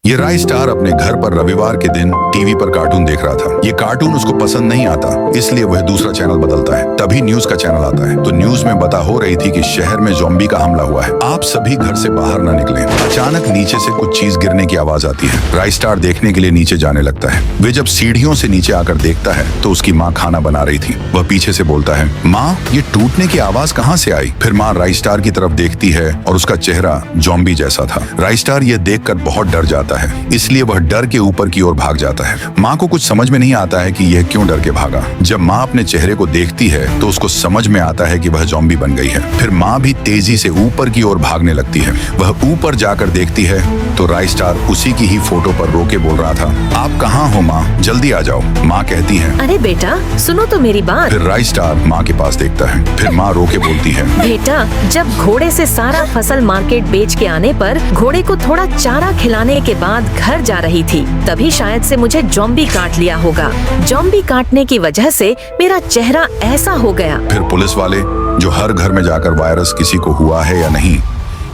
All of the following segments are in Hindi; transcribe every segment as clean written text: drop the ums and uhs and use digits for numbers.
ये राय स्टार अपने घर पर रविवार के दिन टीवी पर कार्टून देख रहा था। ये कार्टून उसको पसंद नहीं आता, इसलिए वह दूसरा चैनल बदलता है। तभी न्यूज का चैनल आता है तो न्यूज में बता हो रही थी कि शहर में ज़ॉम्बी का हमला हुआ है, आप सभी घर से बाहर न निकलें। अचानक नीचे से कुछ चीज गिरने की आवाज आती है। राय स्टार देखने के लिए नीचे जाने लगता है। वे जब सीढ़ियों से नीचे आकर देखता है तो उसकी माँ खाना बना रही थी। वह पीछे से बोलता है, माँ ये टूटने की आवाज कहाँ से आई? फिर माँ राय स्टार की तरफ देखती है और उसका चेहरा ज़ॉम्बी जैसा था। राय स्टार यह देखकर बहुत डर जाता है, इसलिए वह डर के ऊपर की ओर भाग जाता है। माँ को कुछ समझ में नहीं आता है कि यह क्यों डर के भागा। जब माँ अपने चेहरे को देखती है तो उसको समझ में आता है कि वह ज़ॉम्बी बन गई है। फिर माँ भी तेजी से ऊपर की ओर भागने लगती है। वह ऊपर जाकर देखती है तो राय स्टार उसी की ही फोटो पर रोके बोल रहा था, आप कहाँ हो माँ, जल्दी आ जाओ। माँ कहती है, अरे बेटा सुनो तो मेरी बात। फिर राय स्टार माँ के पास देखता है। फिर माँ रोके बोलती है, बेटा जब घोड़े से सारा फसल मार्केट बेच के आने पर घोड़े को थोड़ा चारा खिलाने के बाद घर जा रही थी, तभी शायद से मुझे ज़ॉम्बी काट लिया होगा। ज़ॉम्बी काटने की वजह से मेरा चेहरा ऐसा हो गया। फिर पुलिस वाले जो हर घर में जाकर वायरस किसी को हुआ है या नहीं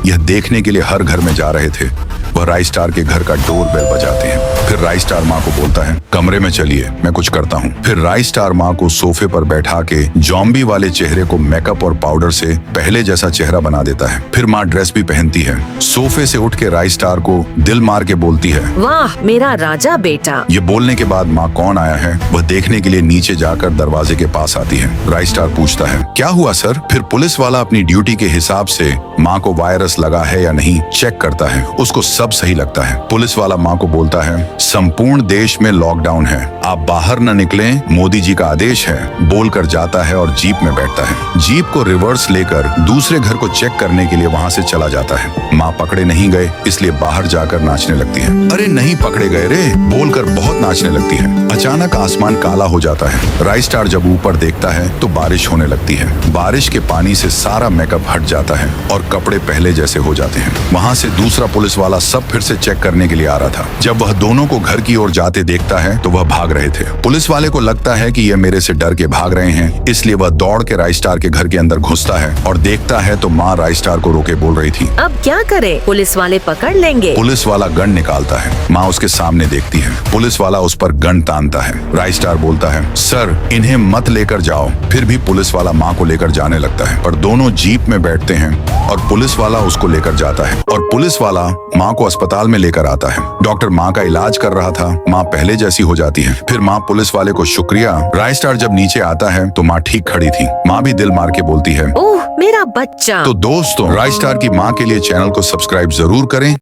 यह देखने के लिए हर घर में जा रहे थे, वह राय स्टार के घर का डोर बेल बजाते हैं। फिर राय स्टार माँ को बोलता है, कमरे में चलिए मैं कुछ करता हूँ। फिर राय स्टार माँ को सोफे पर बैठा के ज़ॉम्बी वाले चेहरे को मेकअप और पाउडर से पहले जैसा चेहरा बना देता है। फिर माँ ड्रेस भी पहनती है। सोफे से उठ के राय स्टार को दिल मार के बोलती है, वाह मेरा राजा बेटा। ये बोलने के बाद माँ कौन आया है वह देखने के लिए नीचे जाकर दरवाजे के पास आती है। राय स्टार पूछता है, क्या हुआ सर? फिर पुलिस वाला अपनी ड्यूटी के हिसाब से माँ को वायरस लगा है या नहीं चेक करता है। उसको सब सही लगता है। पुलिस वाला माँ को बोलता है, संपूर्ण देश में लॉकडाउन है, आप बाहर न निकलें, मोदी जी का आदेश है, बोलकर जाता है और जीप में बैठता है। जीप को रिवर्स लेकर दूसरे घर को चेक करने के लिए वहाँ से चला जाता है। माँ पकड़े नहीं गए इसलिए बाहर जाकर नाचने लगती है। अरे नहीं पकड़े गए रे बोलकर बहुत नाचने लगती है। अचानक आसमान काला हो जाता है। राय स्टार जब ऊपर देखता है तो बारिश होने लगती है। बारिश के पानी से सारा मेकअप हट जाता है और कपड़े पहले जैसे हो जाते हैं। वहाँ से दूसरा पुलिस वाला सब फिर से चेक करने के लिए आ रहा था। जब वह दोनों को घर की ओर जाते देखता है तो वह भाग रहे थे। पुलिस वाले को लगता है कि ये मेरे से डर के भाग रहे हैं, इसलिए वह दौड़ के राय स्टार के घर के अंदर घुसता है और देखता है तो माँ राय स्टार को रोके बोल रही थी, अब क्या करे, पुलिस वाले पकड़ लेंगे। पुलिस वाला गन निकालता है। माँ उसके सामने देखती है। पुलिस वाला उस पर गन तानता है। राय स्टार बोलता है, सर इन्हें मत लेकर जाओ। फिर भी पुलिस वाला माँ को लेकर जाने लगता है और दोनों जीप में बैठते हैं और पुलिस वाला उसको लेकर जाता है और पुलिस वाला माँ को अस्पताल में लेकर आता है। डॉक्टर माँ का इलाज कर रहा था। माँ पहले जैसी हो जाती है। फिर माँ पुलिस वाले को शुक्रिया। राय स्टार जब नीचे आता है तो माँ ठीक खड़ी थी। माँ भी दिल मार के बोलती है, ओह मेरा बच्चा। तो दोस्तों राय स्टार की माँ के लिए चैनल को सब्सक्राइब जरूर करें।